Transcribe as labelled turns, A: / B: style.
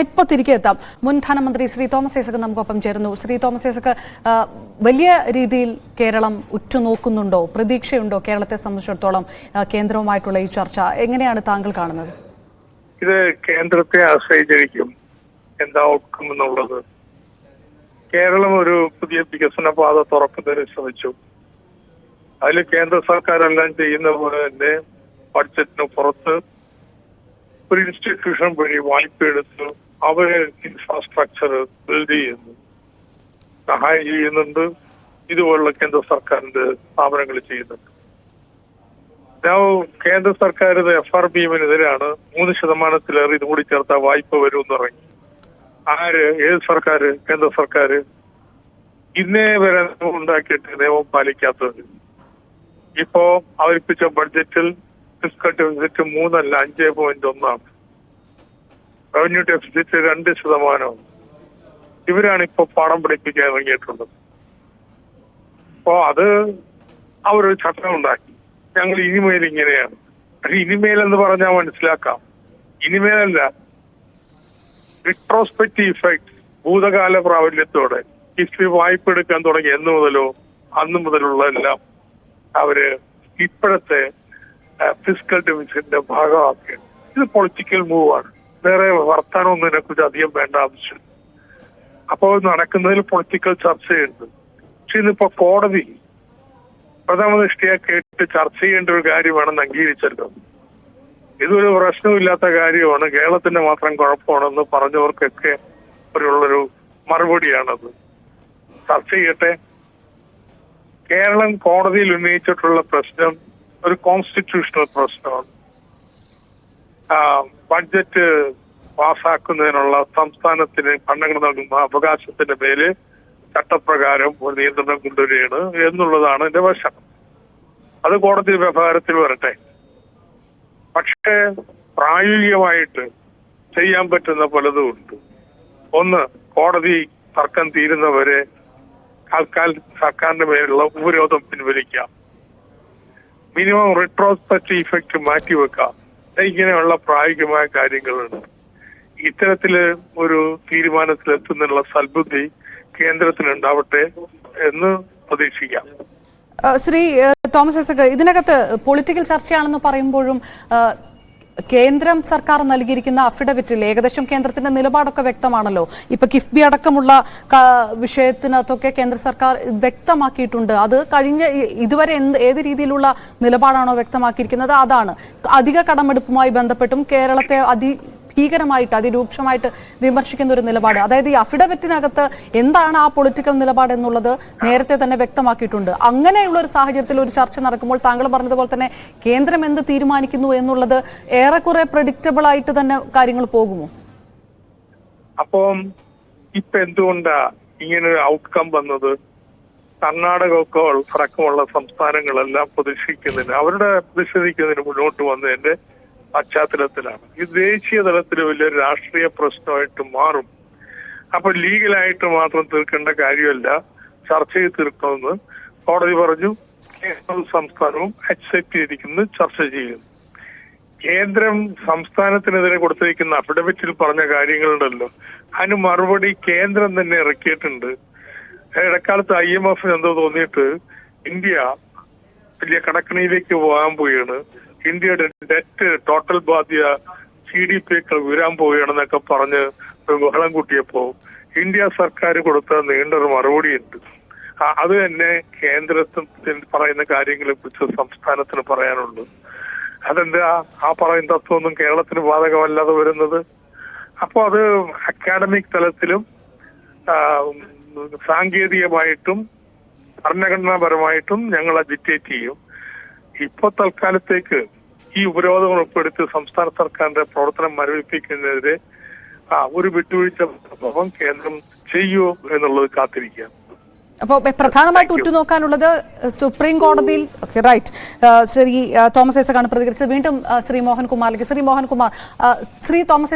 A: ഇപ്പോൾ തിരികെ എത്താം. മുൻ ധനമന്ത്രി ശ്രീ തോമസ് ഐസക് നമുക്കൊപ്പം ചേരുന്നു. ശ്രീ തോമസ് ഐസക്, വലിയ രീതിയിൽ കേരളം ഉറ്റുനോക്കുന്നുണ്ടോ, പ്രതീക്ഷയുണ്ടോ കേരളത്തെ സംബന്ധിച്ചിടത്തോളം കേന്ദ്രവുമായിട്ടുള്ള ഈ ചർച്ച? എങ്ങനെയാണ് താങ്കൾ കാണുന്നത്?
B: ഇത് കേന്ദ്രത്തെ ആശ്രയിച്ചിരിക്കും എന്താ ഔട്ട്കം എന്നുള്ളത്. കേരളം ഒരു പുതിയ വികസന പാത തുറക്കുന്നതിന് ശ്രമിച്ചു. അതിൽ കേന്ദ്ര സർക്കാരെല്ലാം ചെയ്യുന്ന പോലെ തന്നെ ബഡ്ജറ്റിന് പുറത്ത് ഒരു ഇൻസ്റ്റിറ്റ്യൂഷൻ വഴി വായ്പ എടുത്ത് അവര് ഇൻഫ്രാസ്ട്രക്ചർ ബിൽഡ് ചെയ്യുന്നു, സഹായം ചെയ്യുന്നുണ്ട്. ഇതുപോലുള്ള കേന്ദ്ര സർക്കാരിന്റെ സ്ഥാപനങ്ങൾ ചെയ്യുന്നുണ്ട്. കേന്ദ്ര സർക്കാർ FRBM-നെതിരാണ്. 3% ഇത് കൂടി ചേർത്താൽ വായ്പ വരുമെന്ന് ഇറങ്ങി. ഏത് സർക്കാർ? കേന്ദ്ര സർക്കാർ. ഇന്നേ വരെ ഉണ്ടാക്കിയിട്ട് നിയമം പാലിക്കാത്തത്. ഇപ്പോ അവതരിപ്പിച്ച ബഡ്ജറ്റിൽ ഫിസ്ക്കൽ ഡെഫിസിറ്റ് 3 അല്ല 5.1. Revenue deficit 2%. ഇവരാണ് ഇപ്പൊ പാഠം പഠിപ്പിക്കാൻ ഇറങ്ങിയിട്ടുള്ളത്. അപ്പോ അത് അവരൊരു ചട്ടം ഉണ്ടാക്കി, ഞങ്ങൾ ഇനിമേൽ ഇങ്ങനെയാണ്. പക്ഷെ ഇനിമേൽ എന്ന് പറഞ്ഞാൽ മനസ്സിലാക്കാം, ഇനിമേലല്ല, റിട്രോസ്പെക്റ്റീവ് ഇഫക്ട്, ഭൂതകാല പ്രാബല്യത്തോടെ ഹിസ്റ്ററി വായ്പ എടുക്കാൻ തുടങ്ങി എന്ന് മുതലോ അന്ന് മുതലുള്ള എല്ലാം അവര് ഇപ്പോഴത്തെ ഫിസ്ക്കൽ ഡെഫിസിറ്റിന്റെ ഭാഗമാക്കി. ഇത് പൊളിറ്റിക്കൽ മൂവാണ്. വേറെ വർത്താനമൊന്നും ഇതിനെക്കുറിച്ച് അധികം വേണ്ട ആവശ്യം. അപ്പോൾ നടക്കുന്നതിൽ പൊളിറ്റിക്കൽ ചർച്ചയുണ്ട്. പക്ഷെ ഇന്നിപ്പോ കോടതി പ്രഥമ ദൃഷ്ടിയെ കേട്ട് ചർച്ച ചെയ്യേണ്ട ഒരു കാര്യമാണെന്ന് അംഗീകരിച്ചല്ലോ. ഇതൊരു പ്രശ്നമില്ലാത്ത കാര്യമാണ്, കേരളത്തിന്റെ മാത്രം കുഴപ്പമാണെന്ന് പറഞ്ഞവർക്കൊക്കെ ഉള്ളൊരു മറുപടിയാണത്. ചർച്ച ചെയ്യട്ടെ. കേരളം കോടതിയിൽ ഉന്നയിച്ചിട്ടുള്ള പ്രശ്നം ഒരു കോൺസ്റ്റിറ്റ്യൂഷണൽ പ്രശ്നമാണ്. ബഡ്ജറ്റ് പാസ്സാക്കുന്നതിനുള്ള സംസ്ഥാനത്തിന് ഭരണഘടന നൽകുന്ന അവകാശത്തിന്റെ മേല് ചട്ടപ്രകാരം ഒരു നിയന്ത്രണം കൊണ്ടുവരികയാണ് എന്നുള്ളതാണ് എന്റെ വശം. അത് കോടതി വ്യവഹാരത്തിൽ വരട്ടെ. പക്ഷേ പ്രായോഗികമായിട്ട് ചെയ്യാൻ പറ്റുന്ന പലതും ഉണ്ട്. ഒന്ന്, കോടതി തർക്കം തീരുന്നവരെ സർക്കാരിന്റെ മേലുള്ള ഉപരോധം പിൻവലിക്കാം. മിനിമം റിട്രോസ്പെക്റ്റീവ് ഇഫക്റ്റ് മാറ്റിവെക്കാം. ഇങ്ങനെയുള്ള പ്രായോഗികമായ കാര്യങ്ങളുണ്ട്. ഇത്തരത്തില് ഒരു തീരുമാനത്തിലെത്തുന്നുള്ള സൽബുദ്ധി കേന്ദ്രത്തിനുണ്ടാവട്ടെ എന്ന് പ്രതീക്ഷിക്കാം.
A: ശ്രീ തോമസ് ഐസക്, ഇതിനകത്ത് പൊളിറ്റിക്കൽ ചർച്ചയാണെന്ന് പറയുമ്പോഴും കേന്ദ്രം സർക്കാർ നൽകിയിരിക്കുന്ന അഫിഡവിറ്റിൽ ഏകദേശം കേന്ദ്രത്തിന്റെ നിലപാടൊക്കെ വ്യക്തമാണല്ലോ. ഇപ്പൊ കിഫ്ബി അടക്കമുള്ള വിഷയത്തിനകത്തൊക്കെ കേന്ദ്ര സർക്കാർ വ്യക്തമാക്കിയിട്ടുണ്ട്. അത് ഇതുവരെ ഏത് രീതിയിലുള്ള നിലപാടാണോ വ്യക്തമാക്കിയിരിക്കുന്നത് അതാണ്. അധിക കടമെടുപ്പുമായി ബന്ധപ്പെട്ടും കേരളത്തെ ഭീകരമായിട്ട് അതിരൂക്ഷമായിട്ട് വിമർശിക്കുന്ന ഒരു നിലപാട്. അതായത് ഈ അഫിഡവിറ്റിനകത്ത് എന്താണ് ആ പൊളിറ്റിക്കൽ നിലപാട് എന്നുള്ളത് നേരത്തെ തന്നെ വ്യക്തമാക്കിയിട്ടുണ്ട്. അങ്ങനെയുള്ള ഒരു സാഹചര്യത്തിൽ ഒരു ചർച്ച നടക്കുമ്പോൾ താങ്കൾ പറഞ്ഞതുപോലെ തന്നെ കേന്ദ്രം എന്ത് തീരുമാനിക്കുന്നു എന്നുള്ളത് ഏറെക്കുറെ പ്രെഡിക്റ്റബിൾ ആയിട്ട് തന്നെ കാര്യങ്ങൾ പോകുമോ?
B: അപ്പം ഇപ്പൊ എന്തുകൊണ്ടാ ഇങ്ങനൊരു ഔട്ട്കം വന്നത്? കർണാടകമൊക്കെ അടക്കമുള്ള സംസ്ഥാനങ്ങളെല്ലാം അവരുടെ പ്രതിഷേധിക്കുന്നതിന് മുന്നോട്ട് വന്നതിന്റെ പശ്ചാത്തലത്തിലാണ്. ഇത് ദേശീയ തലത്തിൽ വലിയൊരു രാഷ്ട്രീയ പ്രശ്നമായിട്ട് മാറും. അപ്പൊ ലീഗലായിട്ട് മാത്രം തീർക്കേണ്ട കാര്യമല്ല, ചർച്ച ചെയ്ത് തീർക്കണമെന്ന് കോടതി പറഞ്ഞു. കേന്ദ്രവും സംസ്ഥാനവും അക്സെപ്റ്റ് ചെയ്തിരിക്കുന്നു, ചർച്ച ചെയ്യുന്നു. കേന്ദ്രം സംസ്ഥാനത്തിനെതിരെ കൊടുത്തിരിക്കുന്ന അഫിഡവിറ്റിൽ പറഞ്ഞ കാര്യങ്ങളുണ്ടല്ലോ, അതിന് മറുപടി കേന്ദ്രം തന്നെ ഇറക്കിയിട്ടുണ്ട്. ഇടക്കാലത്ത് IMF എന്തോ തോന്നിയിട്ട് ഇന്ത്യ വലിയ കടക്കണിയിലേക്ക് പോകാൻ പോവുകയാണ്, ഇന്ത്യയുടെ ഡെറ്റ് ടോട്ടൽ ബാധ്യത GDP-യേക്കാൾ ഉയരാൻ പോവുകയാണെന്നൊക്കെ പറഞ്ഞ് ബഹളം കൂട്ടിയപ്പോ ഇന്ത്യ സർക്കാർ കൊടുത്ത നീണ്ടൊരു മറുപടിയുണ്ട്. അത് തന്നെ കേന്ദ്രത്തിൽ പറയുന്ന കാര്യങ്ങളെ കുറിച്ച് സംസ്ഥാനത്തിന് പറയാനുള്ളൂ. അതെന്താ ആ പറയുന്ന തത്വമൊന്നും കേരളത്തിന് ബാധകമല്ലാതെ വരുന്നത്? അപ്പൊ അത് അക്കാഡമിക് തലത്തിലും സാങ്കേതികമായിട്ടും ഭരണഘടനാപരമായിട്ടും ഞങ്ങൾ അജിറ്റേറ്റ് ചെയ്യും. ഇപ്പൊ തൽക്കാലത്തേക്ക് ഈ ഉപരോധങ്ങൾ ഉൾപ്പെടുത്തി സംസ്ഥാന സർക്കാരിന്റെ പ്രവർത്തനം മരവിപ്പിക്കുന്നതിനെതിരെ ഒരു വിട്ടുവീഴ്ച കേന്ദ്രം ചെയ്യുമോ എന്നുള്ളത് കാത്തിരിക്കുക.
A: അപ്പോൾ പ്രധാനമായിട്ട് ഉറ്റുനോക്കാനുള്ളത് സുപ്രീം കോടതിയിൽ. റൈറ്റ്, ശ്രീ തോമസ് ഐസകാണ് പ്രതികരിച്ചത്. വീണ്ടും ശ്രീ മോഹൻകുമാറിലേക്ക്. ശ്രീ മോഹൻകുമാർ, ശ്രീ തോമസ്